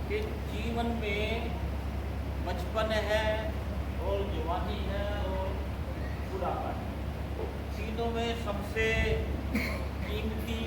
कि जीवन में बचपन है और जवानी है और बुढ़ापा है। तीनों में सबसे कीमती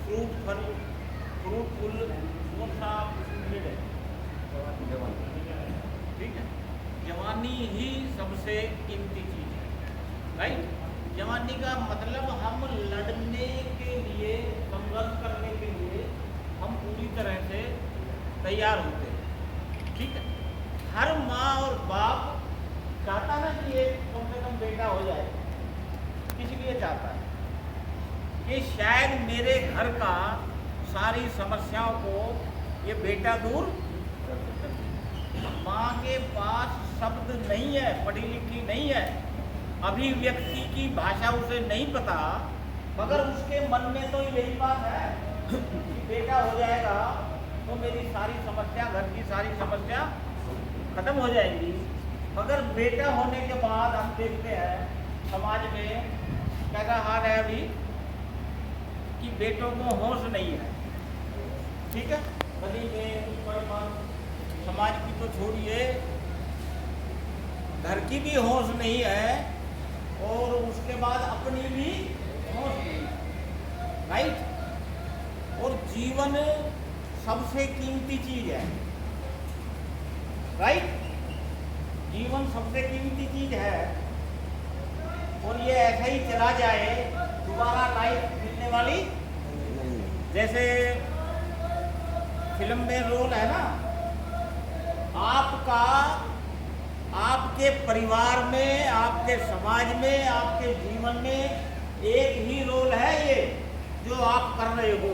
फ्रूटफुल कौन सा पीरियड है? ठीक है, जवानी ही सबसे कीमती चीज़ है, राइट। जवानी का मतलब हम लड़ने के लिए, संघर्ष करने के लिए हम पूरी तरह से तैयार होते हैं, ठीक है। हर माँ और बाप चाहता ना कि एक कम से कम बेटा हो जाए, इसलिए चाहता है कि शायद मेरे घर का सारी समस्याओं को ये बेटा दूर। माँ के पास शब्द नहीं है, पढ़ी लिखी नहीं है, अभिव्यक्ति की भाषा उसे नहीं पता, मगर उसके मन में तो यही बात है कि बेटा हो जाएगा तो मेरी सारी समस्या, घर की सारी समस्या खत्म हो जाएंगी। मगर बेटा होने के बाद हम देखते हैं समाज में कैसा हाल है अभी कि बेटों को होश नहीं है, ठीक है। गली में समाज की तो छोड़िए, घर की भी होश नहीं है और उसके बाद अपनी भी होश नहीं है, राइट। और जीवन सबसे कीमती चीज है, राइट। जीवन सबसे कीमती चीज है और ये ऐसा ही चला जाए, दोबारा लाइफ मिलने वाली। जैसे फिल्म में रोल है ना, आपका, आपके परिवार में, आपके समाज में, आपके जीवन में एक ही रोल है ये जो आप कर रहे हो,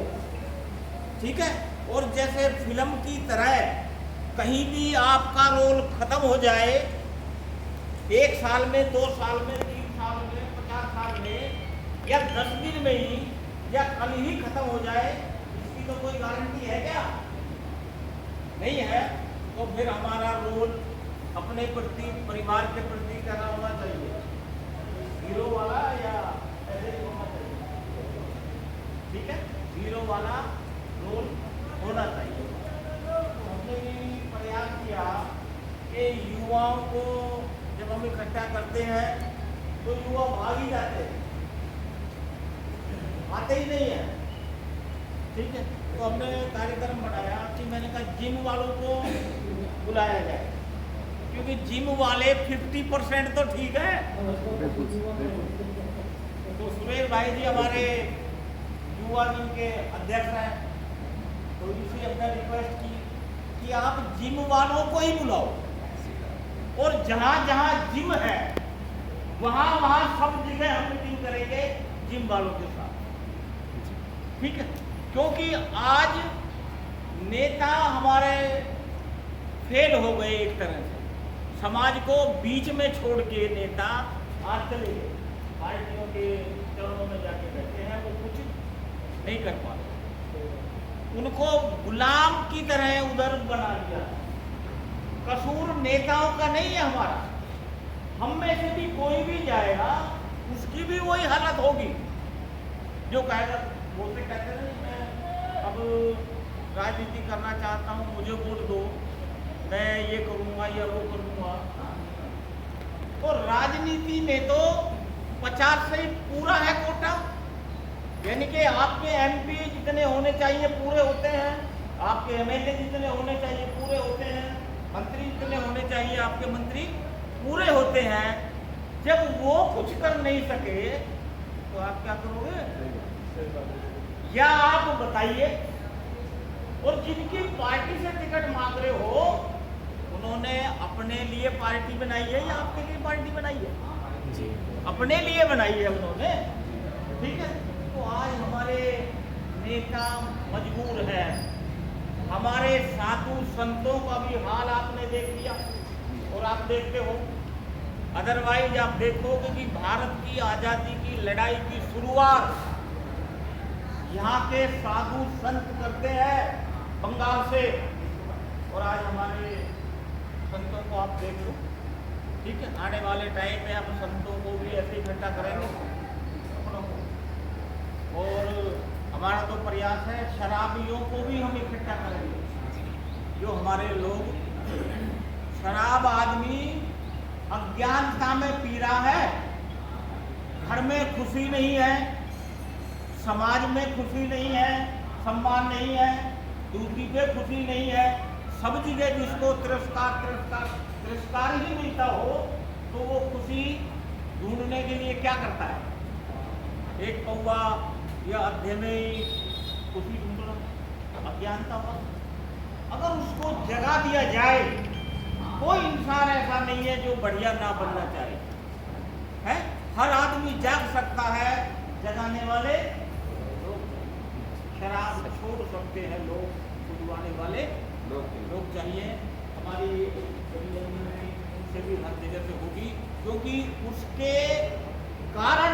ठीक है। और जैसे फिल्म की तरह कहीं भी आपका रोल खत्म हो जाए, 1 साल में, 2 साल में, 3 साल में, 50 साल में या 10 दिन में ही या कल ही खत्म हो जाए, इसकी तो कोई गारंटी है क्या? नहीं है। तो फिर हमारा रोल अपने प्रति, परिवार के प्रति कैसा होना चाहिए? हीरो वाला या ऐसे ही होना चाहिए, ठीक है। हीरो वाला रोल होना चाहिए। हमने भी प्रयास किया कि युवाओं को जब हम इकट्ठा करते हैं तो युवा भाग ही जाते हैं, आते ही नहीं है, ठीक है। तो हमने कार्यक्रम बनाया कि मैंने कहा जिम वालों को बुलाया जाए, क्योंकि जिम वाले 50% तो ठीक है। तो सुरेश भाई जी हमारे युवा जिम के अध्यक्ष हैं, तो इनसे हमने रिक्वेस्ट की कि आप जिम वालों को ही बुलाओ और जहाँ जहाँ जिम है वहाँ वहाँ सब जगह हम मीटिंग करेंगे जिम वालों के साथ, ठीक है। क्योंकि आज नेता हमारे फेल हो गए एक तरह से, समाज को बीच में छोड़ के नेता आज चले गए, पार्टियों के चरणों में जाके बैठे हैं, वो कुछ नहीं कर पाते, उनको गुलाम की तरह उधर बना दिया। कसूर नेताओं का नहीं है हमारा, हम में से भी कोई भी जाएगा उसकी भी वही हालत होगी जो कहेगा, वो से कहते हैं मैं अब राजनीति करना चाहता हूँ, मुझे वोट दो, मैं ये करूँगा या वो करूँगा। तो राजनीति में तो 50 से पूरा है कोटा, यानी कि आपके एमपी जितने होने चाहिए पूरे होते हैं, आपके एमएलए जितने होने चाहिए पूरे होते हैं, मंत्री जितने होने चाहिए आपके मंत्री पूरे होते हैं। जब वो कुछ कर नहीं सके तो आप क्या करोगे? या आप बताइए। और जिनकी पार्टी से टिकट मांग रहे हो उन्होंने अपने लिए पार्टी बनाई है या आपके लिए पार्टी बनाई है? जी, अपने लिए बनाई है उन्होंने, ठीक है। तो आज हमारे नेता मजबूर है, हमारे साधु संतों का भी हाल आपने देख लिया और आप देखते हो। अदरवाइज आप देखोगे कि भारत की आज़ादी की लड़ाई की शुरुआत यहाँ के साधु संत करते हैं बंगाल से, और आज हमारे संतों को आप देख लो, ठीक है। आने वाले टाइम में हम संतों को भी ऐसे इकट्ठा करेंगे अपनों को, और हमारा तो प्रयास है शराबियों को भी हम इकट्ठा करेंगे, जो हमारे लोग शराब आदमी अज्ञानता में पी रहा है, घर में खुशी नहीं है, समाज में खुशी नहीं है, सम्मान नहीं है, ड्यूटी पे खुशी नहीं है, सब जगह जिसको तिरस्कार तिरस्कार तिरस्कार ही मिलता हो तो वो खुशी ढूंढने के लिए क्या करता है? एक कौवा या अध्यय में ही खुशी ढूंढ रहा, अज्ञानता हो। अगर उसको जगा दिया जाए, कोई इंसान ऐसा नहीं है जो बढ़िया ना बनना चाहे, है? हर आदमी जाग सकता है, जगाने वाले लोग, शराब छोड़ सकते हैं लोग, छुड़वाने वाले लोग चाहिए। हमारी उनसे भी हर जगह से होगी, क्योंकि उसके कारण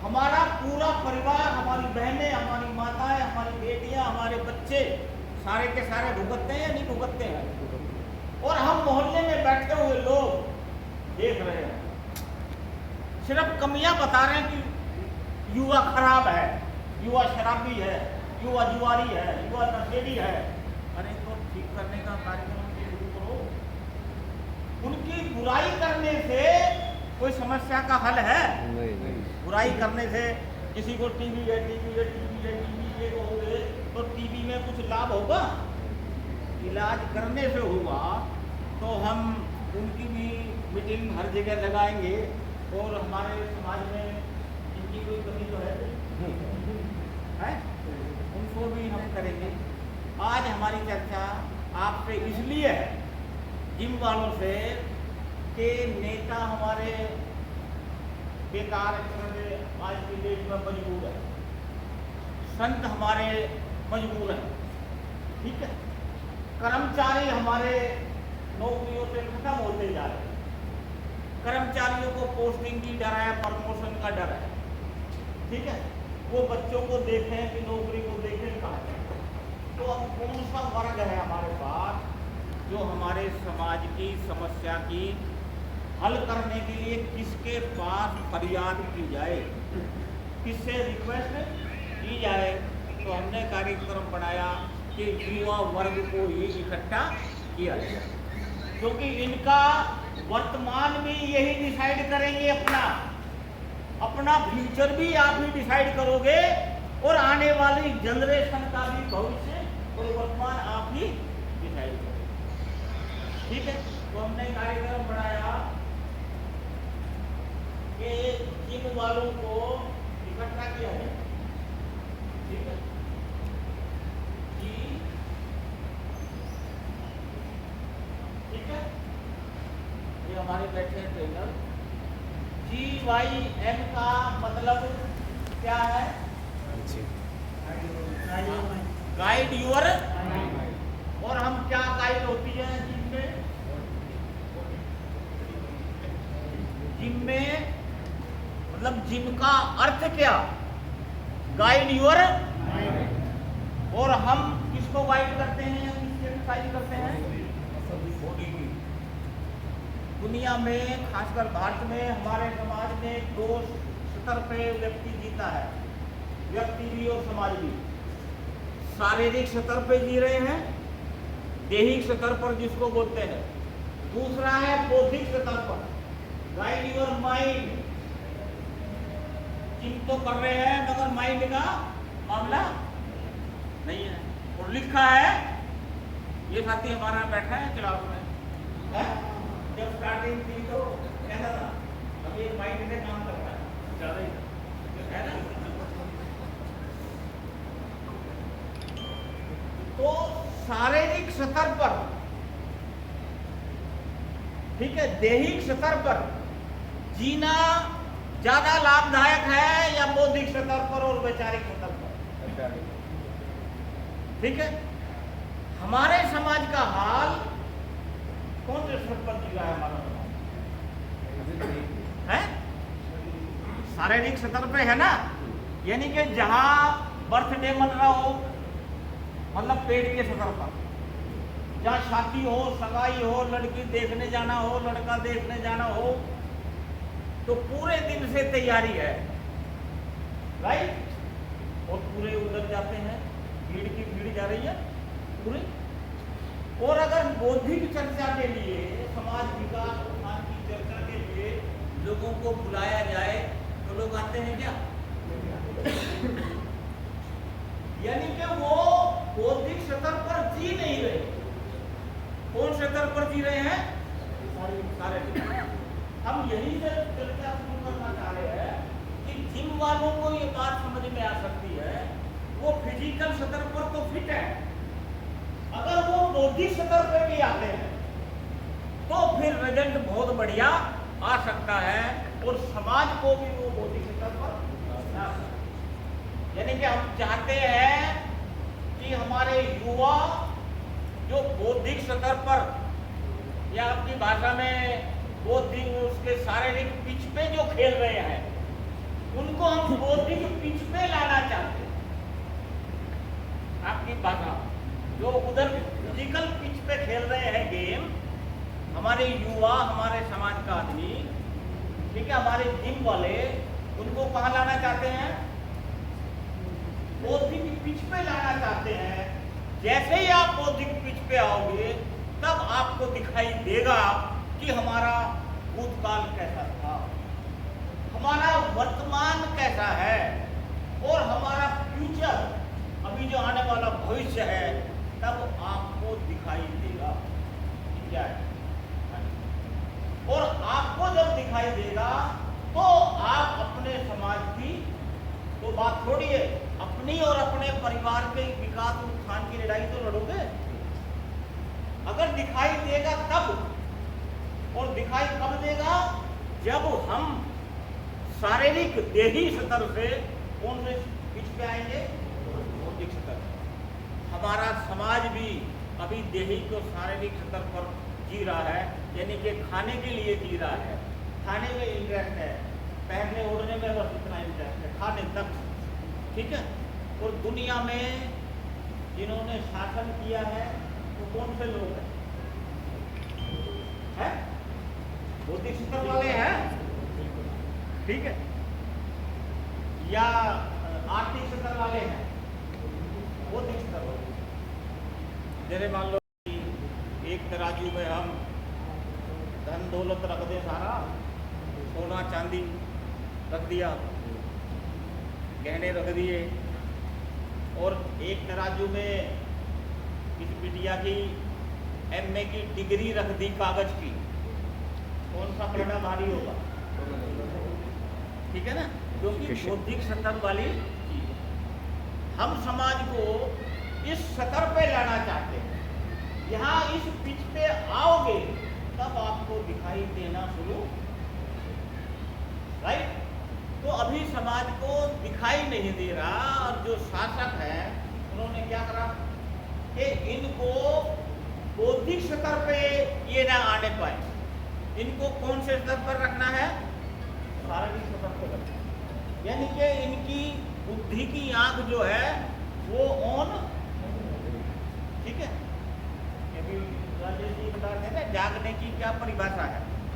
हमारा पूरा परिवार, हमारी बहनें, हमारी माताएं, हमारी बेटियां, हमारे बच्चे सारे के सारे भुगतते हैं या नहीं भुगतते हैं? और हम मोहल्ले में बैठे हुए लोग देख रहे हैं, सिर्फ कमियां बता रहे हैं कि युवा खराब है, युवा शराबी है, युवा जुआरी है, युवा नशेड़ी है। अरे तो ठीक करने का कार्यक्रम शुरू करो। उनकी बुराई करने से कोई समस्या का हल है? नहीं। बुराई करने से किसी को टीवी है, टीवी है, टीवी है, टीवी ये हो गए तो टीवी में कुछ लाभ होगा? इलाज करने से होगा। तो हम उनकी भी मीटिंग हर जगह लगाएंगे और हमारे समाज में इनकी कोई कमी तो है, उनको भी हम करेंगे। आज हमारी चर्चा आपसे इसलिए है, जिम वालों से, कि नेता हमारे बेकार आज के देश में मजबूर है, संत हमारे मजबूर हैं, ठीक है? कर्मचारी हमारे नौकरियों से खत्म होते जा रहे हैं, कर्मचारियों को पोस्टिंग की डर है, प्रमोशन का डर है, ठीक है? वो बच्चों को देखें कि नौकरी को देखें कहाँ? तो अब कौन सा वर्ग है हमारे पास जो हमारे समाज की समस्या की हल करने के लिए किसके पास फरियाद की जाए, किससे रिक्वेस्ट की जाए? तो हमने कार्यक्रम बनाया कि युवा वर्ग को ही इकट्ठा किया जाए, क्योंकि इनका वर्तमान भी यही डिसाइड करेंगे, अपना फ्यूचर भी आप ही डिसाइड करोगे और आने वाली जनरेशन का भी भविष्य और वर्तमान आप ही डिसाइड करोगे, ठीक है? तो हमने कार्यक्रम बनाया कि जिम वालों को इकट्ठा किया है, ठीक है जी, ठीक है? ये हमारे बैठे हैं ट्रेनर। GYM का मतलब क्या है? Guide your. और हम क्या गाइड होती है जिम में? जिम में मतलब जिम का अर्थ क्या? Guide your. और हम किसको गाइड करते हैं, किसकी एक्सरसाइज करते हैं? बॉडी की। दुनिया में, खासकर भारत में, हमारे समाज में 2 स्तर पे व्यक्ति जीता है, व्यक्ति भी और समाज भी। शारीरिक स्तर पे जी रहे हैं, दैहिक स्तर पर जिसको बोलते हैं। दूसरा है बौद्धिक स्तर पर, गाइड योर माइंड। जिम तो कर रहे हैं मगर माइंड का मामला नहीं है। और लिखा है, ये साथी हमारा बैठा है क्लास में, है? जब स्टार्टिंग थी तो कैसा था? अब ये माइंड से काम करता है ज्यादा ही, है ना? तो शारीरिक स्तर पर, ठीक है, दैहिक स्तर पर जीना ज्यादा लाभदायक है या बौद्धिक स्तर पर और वैचारिक स्तर पर? ठीक है? हमारे समाज का हाल कौन से स्तर पर जी रहा है हमारा समाज? है शारीरिक स्तर पे, है ना? यानी कि जहां बर्थडे मन रहा हो, मतलब पेट के स्तर पर, जहाँ शादी हो, सगाई हो, लड़की देखने जाना हो, लड़का देखने जाना हो, तो पूरे दिन से तैयारी है, राइट? और पूरे उधर जाते हैं, भीड़ की भीड़ जा रही है पूरी, और अगर बौद्धिक चर्चा के लिए, समाज विकास उत्थान की चर्चा के लिए लोगों को बुलाया जाए तो लोग आते हैं क्या? यानी कि वो बौद्धिक स्तर पर जी नहीं रहे। कौन स्तर पर जी रहे हैं? शारीरिक। हम यही से चर्चा शुरू करना चाह रहे हैं कि जिम वालों को ये बात समझ में आ सकती है, वो फिजिकल स्तर पर तो फिट है, अगर वो बौद्धिक स्तर पर भी आते हैं तो फिर रिजल्ट बहुत बढ़िया आ सकता है और समाज को भी वो बौद्धिक स्तर पर ला सकता है। यानी कि हम चाहते हैं कि हमारे युवा जो बौद्धिक स्तर पर या अपनी भाषा में बौद्धिक उसके शारीरिक पिच पे जो खेल रहे हैं, उनको हम बौद्धिक पिच पे लाना चाहते हैं। आपकी भाषा जो उधर फिजिकल पिच पे खेल रहे हैं गेम, हमारे युवा, हमारे समाज का आदमी, ठीक है, हमारे जिम वाले, उनको कहाँ लाना चाहते हैं? बौद्धिक पिच पे लाना चाहते हैं। जैसे ही आप बौद्धिक पिच पे आओगे तब आपको दिखाई देगा कि हमारा भूतकाल कैसा था, हमारा वर्तमान कैसा है और हमारा फ्यूचर, अभी जो आने वाला भविष्य है, तब आपको दिखाई देगा क्या है। और आपको जब दिखाई देगा तो आप अपने समाज की तो बात छोड़िए, अपनी और अपने परिवार के विकास उत्थान की लड़ाई तो लड़ोगे। अगर दिखाई देगा तब, और दिखाई कब देगा? जब हम शारीरिक देही स्तर से कौन से पिच पे आएंगे? बौद्धिक स्तर। हमारा समाज भी अभी देही को शारीरिक स्तर पर जी रहा है, यानी कि खाने के लिए जी रहा है, खाने में इंटरेस्ट है, पहनने ओढ़ने में बस इतना इंटरेस्ट है, खाने तक, ठीक है। और दुनिया में जिन्होंने शासन किया है वो कौन से लोग हैं? बौद्धिक स्तर वाले हैं, ठीक है, या आर्थिक स्तर वाले हैं? बौद्धिक स्तर वाले। जैसे मान लो एक तराजू में हम धन दौलत रख दें, सारा सोना चांदी रख दिया, गहने रख दिए, और एक तराजू में इस बिटिया की एमए की डिग्री रख दी कागज की, कौन सा पलड़ा भारी होगा? ठीक है ना, क्योंकि बौद्धिक स्तर वाली हम समाज को इस स्तर पे लाना चाहते हैं। यहाँ इस पिच पे आओगे तब आपको दिखाई देना शुरू, राइट? तो अभी समाज को दिखाई नहीं दे रहा, और जो शासक है उन्होंने क्या करा कि इनको बौद्धिक स्तर पे ये ना आने पाए, इनको कौन से स्तर पर रखना है? शारीरिक स्तर पर रखना है। यानी कि इनकी बुद्धि की आंख जो है वो ऑन, ठीक है। अभी राजेश जी बता रहे थे ना, जागने की क्या परिभाषा है?